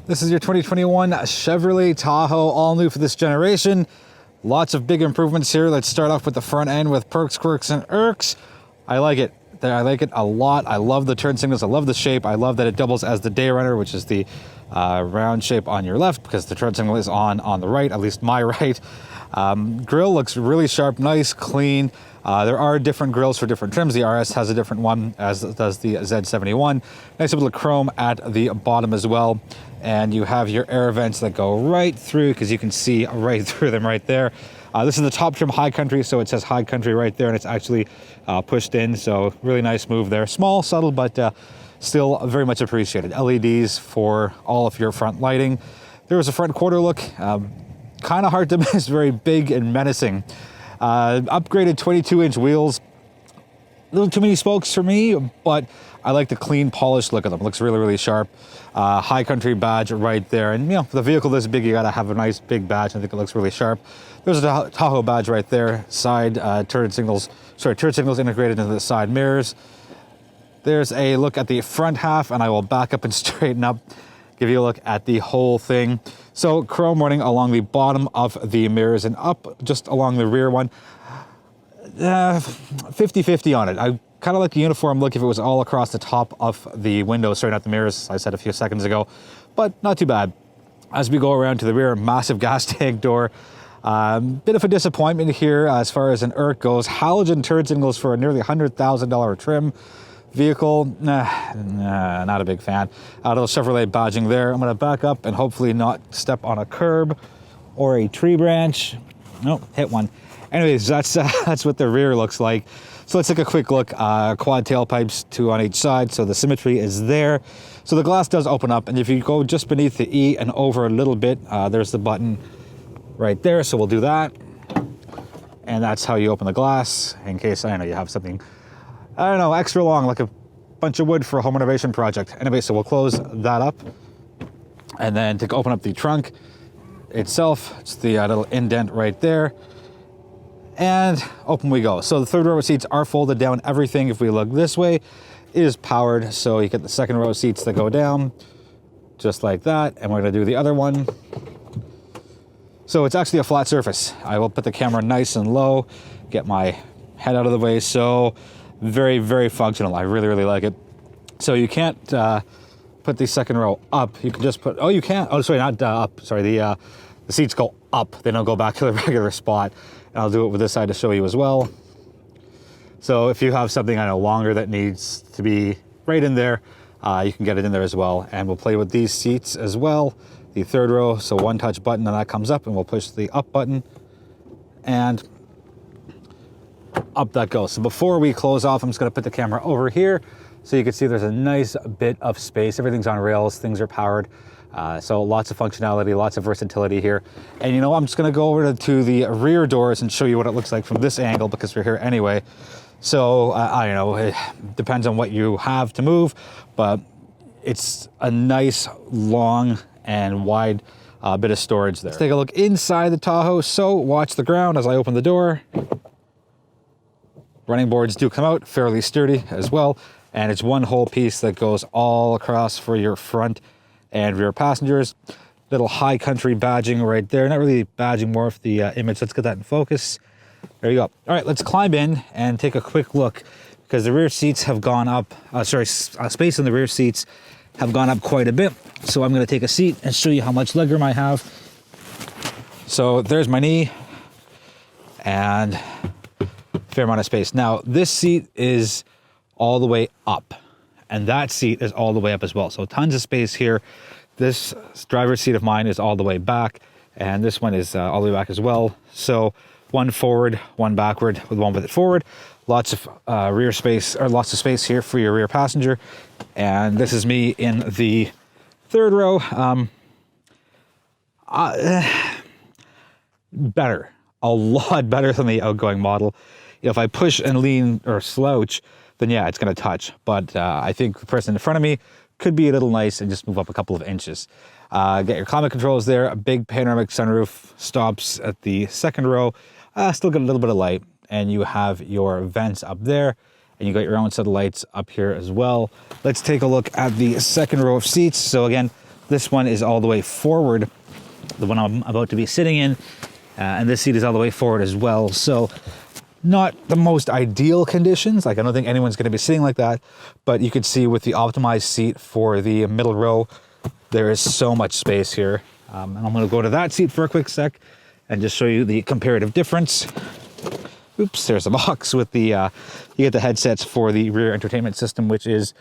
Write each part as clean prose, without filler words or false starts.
This is your 2021 Chevrolet Tahoe, all new for this generation. Lots of big improvements here. Let's start off with the front end with Quirks, and Irks. I like it. I like it a lot. I love the turn signals. I love the shape. I love that it doubles as the day runner, which is the round shape on your left, because the turn signal is on the right, at least my right. Grill looks really sharp, nice, clean. There are different grills for different trims. The RS has a different one, as does the Z71. Nice little chrome at the bottom as well. And you have your air vents that go right through, because you can see right through them right there. This is the top trim High Country, so it says High Country right there, and it's actually pushed in, so really nice move there. Small, subtle, but still very much appreciated. LEDs for all of your front lighting. There was a front quarter look, kind of hard to miss, very big and menacing. Upgraded 22-inch wheels. A little too many spokes for me, but I like the clean, polished look of them. Looks really, really sharp. High Country badge right there. And, you know, for the vehicle this big, you got to have a nice big badge. I think it looks really sharp. There's a Tahoe badge right there. Side turn signals integrated into the side mirrors. There's a look at the front half, and I will back up and straighten up, give you a look at the whole thing. So chrome running along the bottom of the mirrors and up just along the rear one. 50-50 on it. I kind of like a uniform look if it was all across the top of the window, straight out the mirrors, as I said a few seconds ago, but not too bad. As we go around to the rear, massive gas tank door. Bit of a disappointment here as far as an Irk goes. Halogen turn signals for a nearly $100,000 trim vehicle. Not a big fan. A little Chevrolet badging there. I'm going to back up and hopefully not step on a curb or a tree branch. Nope, hit one. Anyways, that's what the rear looks like. So let's take a quick look. Quad tailpipes, 2 on each side, so the symmetry is there. So the glass does open up, and if you go just beneath the E and over a little bit, there's the button right there, so we'll do that. And that's how you open the glass, in case, I know you have something, I don't know, extra long, like a bunch of wood for a home renovation project. Anyway, so we'll close that up. And then to open up the trunk itself, it's the little indent right there. And open we go. So the third row of seats are folded down. Everything, if we look this way, is powered. So you get the second row of seats that go down, just like that. And we're gonna do the other one. So it's actually a flat surface. I will put the camera nice and low, get my head out of the way. So very, very functional. I really, really like it. So you can't put the second row up. You can just put, oh, you can't. Oh, sorry, not up. Sorry, the seats go up. They don't go back to the regular spot. And I'll do it with this side to show you as well. So if you have something, I know, longer that needs to be right in there, you can get it in there as well. And we'll play with these seats as well. The third row, so one touch button and that comes up, and we'll push the up button and up that goes. So before we close off, I'm just gonna put the camera over here so you can see there's a nice bit of space. Everything's on rails, things are powered. So lots of functionality, lots of versatility here. And you know, I'm just gonna go over to the rear doors and show you what it looks like from this angle, because we're here anyway. So I don't know, it depends on what you have to move, but it's a nice, long and wide bit of storage there. Let's take a look inside the Tahoe. So watch the ground as I open the door. Running boards do come out, fairly sturdy as well. And it's one whole piece that goes all across for your front and rear passengers. Little High Country badging right there. Not really badging, more of the image. Let's get that in focus. There you go. All right, let's climb in and take a quick look, because the rear seats have gone up, space in the rear seats have gone up quite a bit. So I'm gonna take a seat and show you how much legroom I have. So there's my knee and fair amount of space. Now this seat is all the way up, and that seat is all the way up as well. So tons of space here. This driver's seat of mine is all the way back, and this one is all the way back as well. So one forward, one backward, with one with it forward. Lots of rear space, or lots of space here for your rear passenger. And this is me in the third row. Better, a lot better than the outgoing model. You know, if I push and lean or slouch, then yeah, it's gonna touch. But I think the person in front of me could be a little nice and just move up a couple of inches. Get your climate controls there. A big panoramic sunroof stops at the second row. Still got a little bit of light. And you have your vents up there, and you got your own set of lights up here as well. Let's take a look at the second row of seats. So again, This one is all the way forward, the one I'm about to be sitting in, and this seat is all the way forward as well. So not the most ideal conditions. Like, I don't think anyone's going to be sitting like that, but you can see with the optimized seat for the middle row, there is so much space here. And I'm going to go to that seat for a quick sec and just show you the comparative difference. Oops, there's a box with the, you get the headsets for the rear entertainment system, which is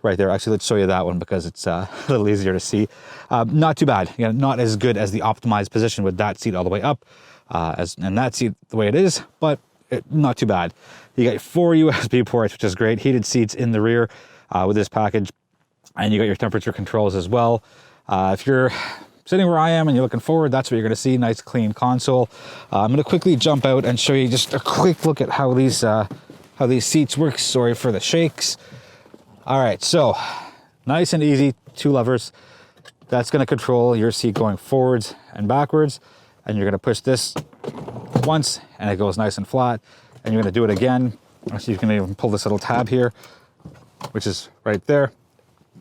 right there. Actually, let's show you that one because it's a little easier to see. Not too bad. You know, not as good as the optimized position with that seat all the way up, and that seat the way it is, but not too bad. You got 4 USB ports, which is great. Heated seats in the rear with this package, and you got your temperature controls as well. If you're sitting where I am and you're looking forward, that's what you're going to see. Nice clean console. I'm going to quickly jump out and show you just a quick look at how these seats work. Sorry for the shakes. All right, so nice and easy, 2 levers. That's going to control your seat going forwards and backwards, and you're going to push this once and it goes nice and flat, and you're going to do it again. So you can even pull this little tab here, which is right there,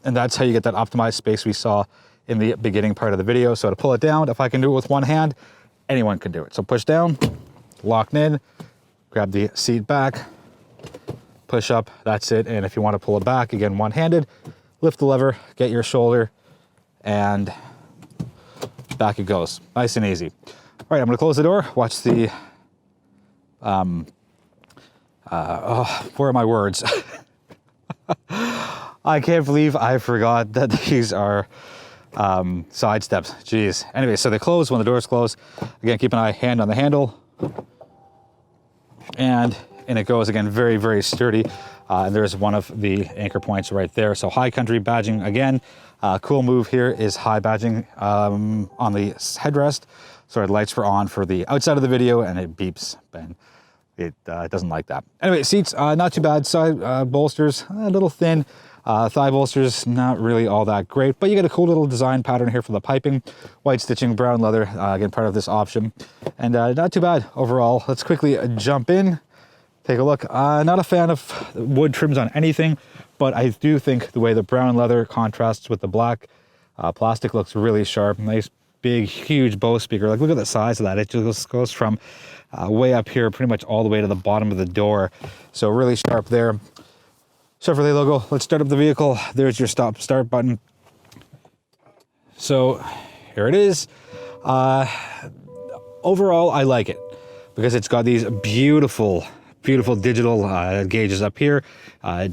and that's how you get that optimized space we saw in the beginning part of the video. So to pull it down, if I can do it with one hand, anyone can do it. So push down, lock in, grab the seat back, push up, that's it. And if you want to pull it back, again, one-handed, lift the lever, get your shoulder, and back it goes. Nice and easy. All right, I'm gonna close the door, watch the, where are my words? I can't believe I forgot that these are side steps, jeez. Anyway, so they close when the doors close. Again, keep an hand on the handle, and in it goes. Again, very, very sturdy. And there's one of the anchor points right there. So High Country badging again. Cool move here is high badging on the headrest. So the lights were on for the outside of the video, and it beeps, and it doesn't like that. Anyway, seats, not too bad. Side bolsters, a little thin. Thigh bolsters, not really all that great, but you get a cool little design pattern here for the piping. White stitching, brown leather, again, part of this option. And not too bad overall. Let's quickly jump in, take a look. Not a fan of wood trims on anything, but I do think the way the brown leather contrasts with the black plastic looks really sharp. Nice, big, huge Bose speaker. Like, look at the size of that. It just goes from way up here pretty much all the way to the bottom of the door. So really sharp there. Chevrolet logo. Let's start up the vehicle. There's your start button. So here it is. Overall, I like it because it's got these beautiful, beautiful digital gauges up here,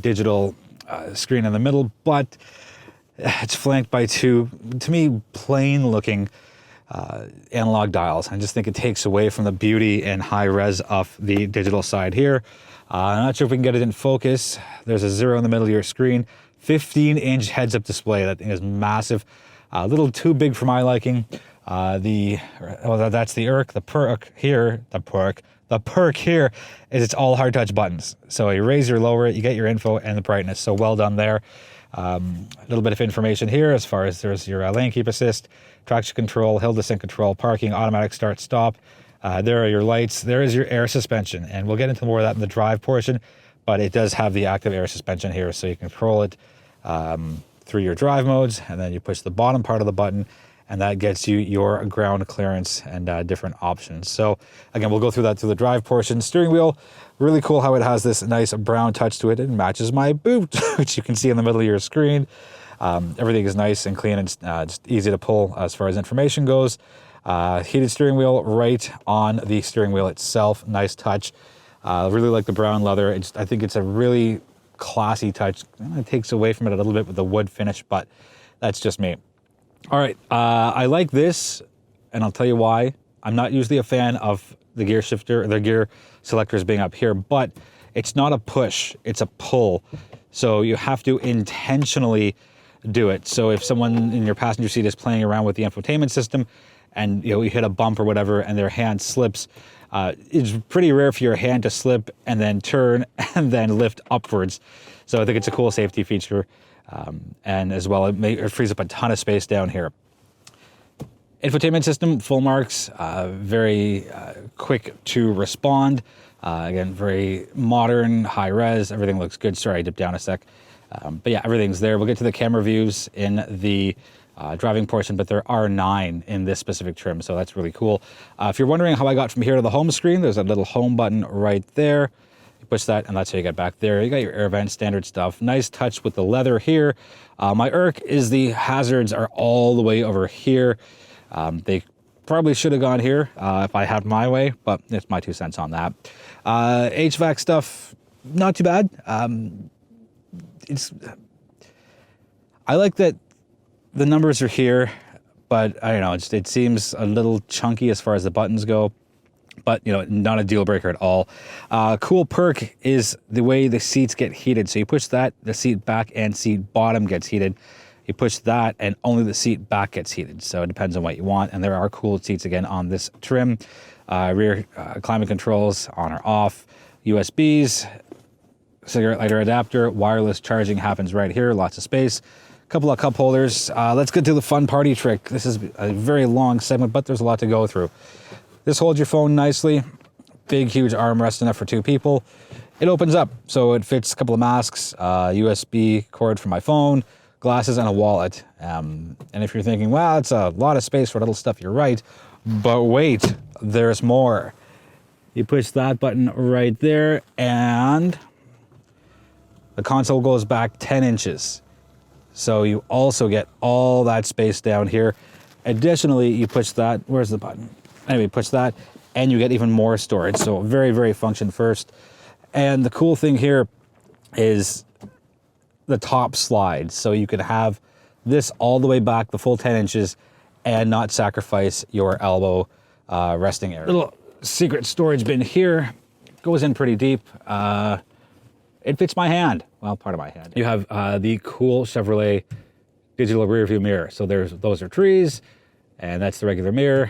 digital screen in the middle, but it's flanked by 2, to me, plain looking analog dials. I just think it takes away from the beauty and high res of the digital side here. I'm not sure if we can get it in focus. There's a 0 in the middle of your screen. 15-inch heads-up display. That thing is massive. A little too big for my liking. That's the Irk. The perk here is it's all hard touch buttons. So you raise or lower it, you get your info and the brightness. So well done there. A little bit of information here as far as there's your lane keep assist, traction control, hill descent control, parking, automatic start stop. There are your lights. There is your air suspension, and we'll get into more of that in the drive portion, but it does have the active air suspension here, so you control it through your drive modes, and then you push the bottom part of the button, and that gets you your ground clearance and different options. So again, we'll go through that through the drive portion. Steering wheel, really cool how it has this nice brown touch to it. It matches my boot, which you can see in the middle of your screen. Everything is nice and clean and just easy to pull as far as information goes. Heated steering wheel right on the steering wheel itself. Nice touch. Really like the brown leather. I think it's a really classy touch. It takes away from it a little bit with the wood finish, but that's just me. All right, I like this, and I'll tell you why. I'm not usually a fan of the gear shifter, the gear selectors being up here, but it's not a push, it's a pull. So you have to intentionally do it. So if someone in your passenger seat is playing around with the infotainment system, and you hit a bump or whatever and their hand slips, it's pretty rare for your hand to slip and then turn and then lift upwards. So I think it's a cool safety feature, and as well it frees up a ton of space down here. Infotainment system, full marks, very quick to respond. Again, very modern, high res, everything looks good. Sorry, I dipped down a sec. But yeah, everything's there. We'll get to the camera views in the driving portion, but there are 9 in this specific trim, so that's really cool. If you're wondering how I got from here to the home screen, there's a little home button right there. You push that, and that's how you get back there. You got your air vent, standard stuff. Nice touch with the leather here. My irk is the hazards are all the way over here. They probably should have gone here if I had my way, but it's my 2 cents on that. HVAC stuff, not too bad. I like that the numbers are here, but I don't know, it seems a little chunky as far as the buttons go, but not a deal breaker at all. Cool perk is the way the seats get heated. So you push that, the seat back and seat bottom gets heated. You push that and only the seat back gets heated. So it depends on what you want. And there are cooled seats again on this trim. Rear climate controls on or off, USBs, cigarette lighter adapter, wireless charging happens right here, lots of space. Couple of cup holders. Let's get to the fun party trick. This is a very long segment, but there's a lot to go through. This holds your phone nicely. Big, huge armrest enough for 2 people. It opens up, so it fits a couple of masks, USB cord for my phone, glasses, and a wallet. And if you're thinking, wow, it's a lot of space for little stuff, you're right. But wait, there's more. You push that button right there, and the console goes back 10 inches. So you also get all that space down here. Additionally, you push that, where's the button? Anyway, push that, and you get even more storage. So very, very function first. And the cool thing here is the top slide. So you could have this all the way back, the full 10 inches, and not sacrifice your elbow resting area. Little secret storage bin here, goes in pretty deep. It fits my hand. Well, part of my hand. You have the cool Chevrolet digital rear view mirror. So those are trees, and that's the regular mirror,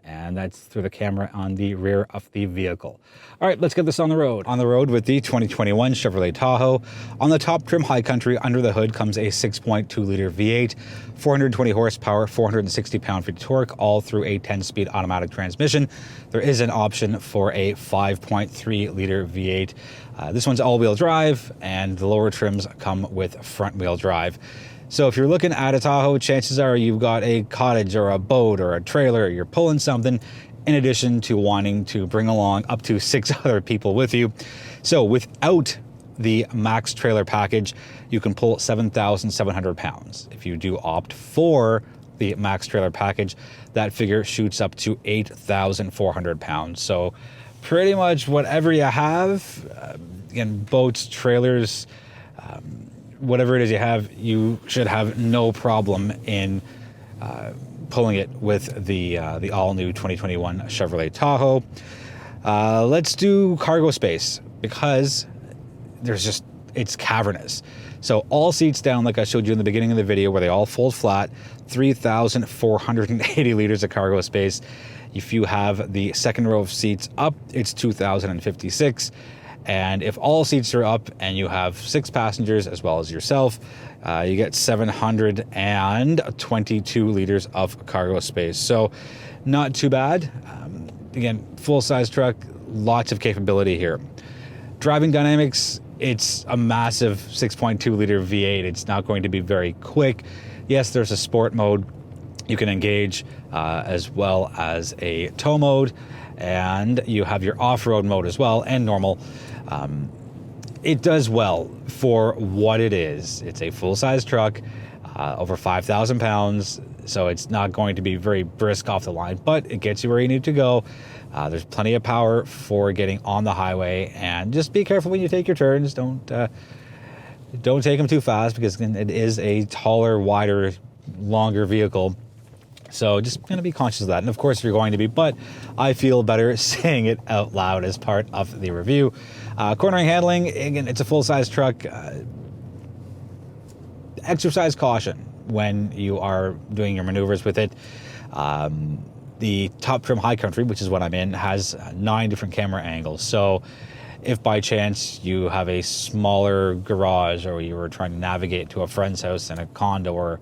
and that's through the camera on the rear of the vehicle. All right, let's get this on the road. On the road with the 2021 Chevrolet Tahoe. On the top trim High Country, under the hood comes a 6.2-liter V8, 420 horsepower, 460 pound-feet torque, all through a 10-speed automatic transmission. There is an option for a 5.3-liter V8. This one's all-wheel drive, and the lower trims come with front-wheel drive. So if you're looking at a Tahoe, chances are you've got a cottage or a boat or a trailer, you're pulling something, in addition to wanting to bring along up to 6 other people with you. So without the max trailer package, you can pull 7,700 pounds. If you do opt for the max trailer package, that figure shoots up to 8,400 pounds. So pretty much whatever you have, in boats, trailers, whatever it is you have, you should have no problem in pulling it with the all-new 2021 Chevrolet Tahoe. Let's do cargo space, because it's cavernous. So all seats down, like I showed you in the beginning of the video, where they all fold flat, 3,480 liters of cargo space. If you have the second row of seats up, it's 2,056. And if all seats are up and you have 6 passengers as well as yourself, you get 722 liters of cargo space. So not too bad. Again, full-size truck, lots of capability here. Driving dynamics, it's a massive 6.2-liter V8. It's not going to be very quick. Yes, there's a sport mode you can engage, as well as a tow mode, and you have your off-road mode as well, and normal. It does well for what it is. It's a full-size truck, over 5,000 pounds, so it's not going to be very brisk off the line, but it gets you where you need to go. There's plenty of power for getting on the highway, and just be careful when you take your turns. Don't take them too fast, because it is a taller, wider, longer vehicle. So just going to be conscious of that. And of course you're going to be, but I feel better saying it out loud as part of the review. Cornering handling, again, it's a full-size truck. Exercise caution when you are doing your maneuvers with it. The top trim High Country, which is what I'm in, has 9 different camera angles. So if by chance you have a smaller garage, or you were trying to navigate to a friend's house in a condo, or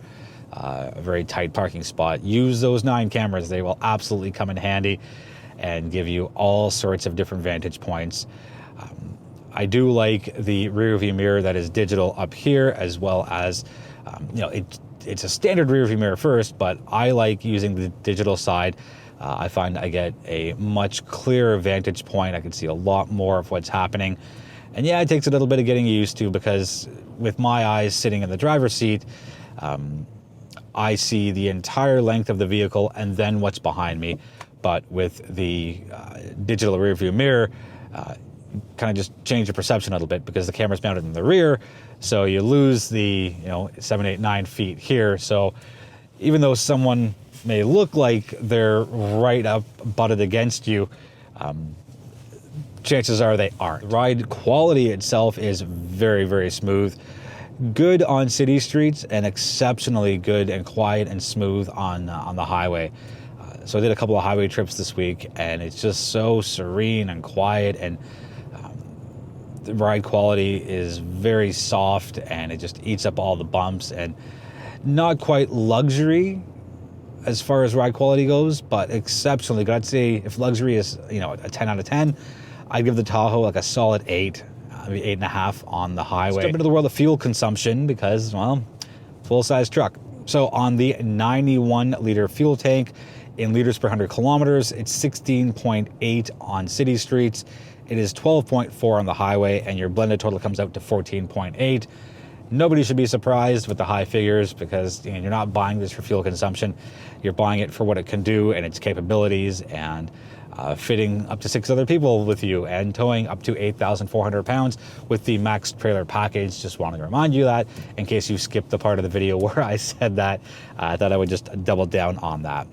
a very tight parking spot, use those 9 cameras. They will absolutely come in handy and give you all sorts of different vantage points. I do like the rear view mirror that is digital up here, as well as, it's a standard rear view mirror first, but I like using the digital side. I find I get a much clearer vantage point. I can see a lot more of what's happening. And yeah, it takes a little bit of getting used to, because with my eyes sitting in the driver's seat, I see the entire length of the vehicle and then what's behind me. But with the digital rear view mirror, kind of just change your perception a little bit, because the camera's mounted in the rear, so you lose the 7, 8, 9 feet here. So even though someone may look like they're right up butted against you, chances are they aren't. The ride quality itself is very, very smooth. Good on city streets and exceptionally good and quiet and smooth on the highway. So I did a couple of highway trips this week, and it's just so serene and quiet, and the ride quality is very soft, and it just eats up all the bumps, and not quite luxury as far as ride quality goes, but exceptionally good. I'd say if luxury is a 10 out of 10, I'd give the Tahoe like a solid 8, maybe 8.5 on the highway. Let's jump into the world of fuel consumption, because, well, full-size truck. So on the 91-liter fuel tank, in liters per 100 kilometers, it's 16.8 on city streets. It is 12.4 on the highway, and your blended total comes out to 14.8. Nobody should be surprised with the high figures, because you're not buying this for fuel consumption. You're buying it for what it can do and its capabilities, and fitting up to 6 other people with you, and towing up to 8,400 pounds with the max trailer package. Just wanted to remind you that, in case you skipped the part of the video where I said that. I thought I would just double down on that.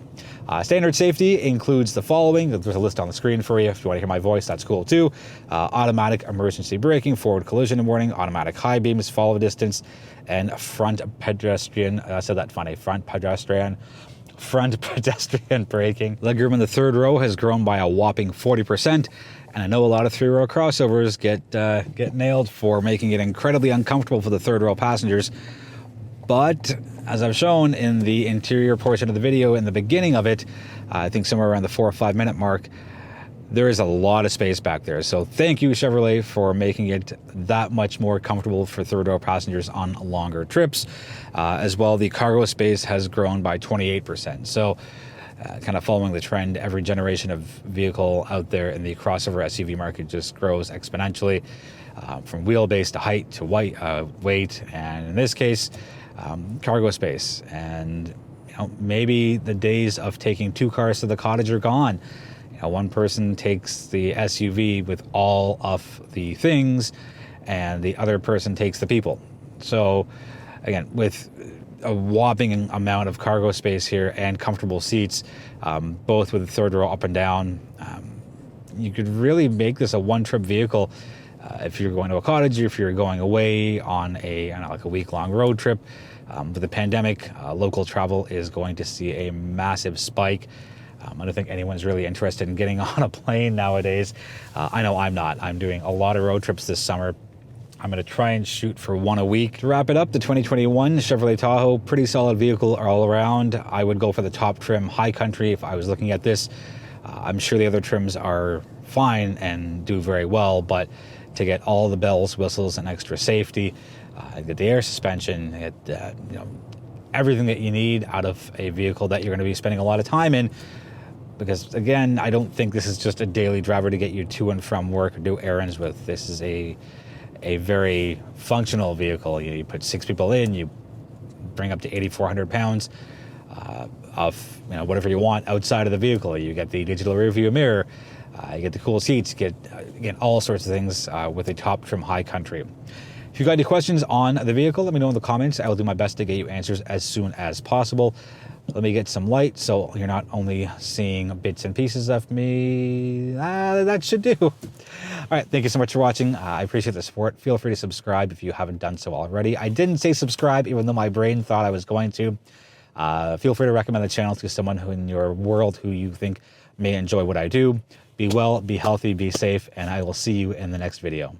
Standard safety includes the following. There's a list on the screen for you. If you want to hear my voice, that's cool too. Automatic emergency braking, forward collision warning, automatic high beams, follow distance, and front pedestrian. I said that funny. Front pedestrian braking. Legroom in the third row has grown by a whopping 40%. And I know a lot of 3-row crossovers get nailed for making it incredibly uncomfortable for the third row passengers. But as I've shown in the interior portion of the video, in the beginning of it, I think somewhere around the 4 or 5 minute mark, there is a lot of space back there. So thank you, Chevrolet, for making it that much more comfortable for third row passengers on longer trips. As well, the cargo space has grown by 28%. So kind of following the trend, every generation of vehicle out there in the crossover SUV market just grows exponentially, from wheelbase to height to weight, and in this case, cargo space. And maybe the days of taking 2 cars to the cottage are gone. One person takes the SUV with all of the things, and the other person takes the people. So again, with a whopping amount of cargo space here and comfortable seats, both with the third row up and down, you could really make this a one-trip vehicle. If you're going to a cottage, or if you're going away on like a week-long road trip. With the pandemic, local travel is going to see a massive spike. I don't think anyone's really interested in getting on a plane nowadays. I know I'm not. I'm doing a lot of road trips this summer. I'm going to try and shoot for 1 a week. To wrap it up, the 2021 Chevrolet Tahoe, pretty solid vehicle all around. I would go for the top trim High Country if I was looking at this. I'm sure the other trims are fine and do very well, but to get all the bells, whistles, and extra safety, get the air suspension, get everything that you need out of a vehicle that you're going to be spending a lot of time in. Because again, I don't think this is just a daily driver to get you to and from work or do errands with. This is a very functional vehicle. You put 6 people in, you bring up to 8,400 pounds of whatever you want outside of the vehicle. You get the digital rear view mirror, you get the cool seats, you get all sorts of things with a top trim High Country. If you got any questions on the vehicle, let me know in the comments. I will do my best to get you answers as soon as possible. Let me get some light so you're not only seeing bits and pieces of me. That should do. All right, thank you so much for watching. I appreciate the support. Feel free to subscribe if you haven't done so already. I didn't say subscribe, even though my brain thought I was going to. Feel free to recommend the channel to someone who in your world who you think may enjoy what I do. Be well, be healthy, be safe, and I will see you in the next video.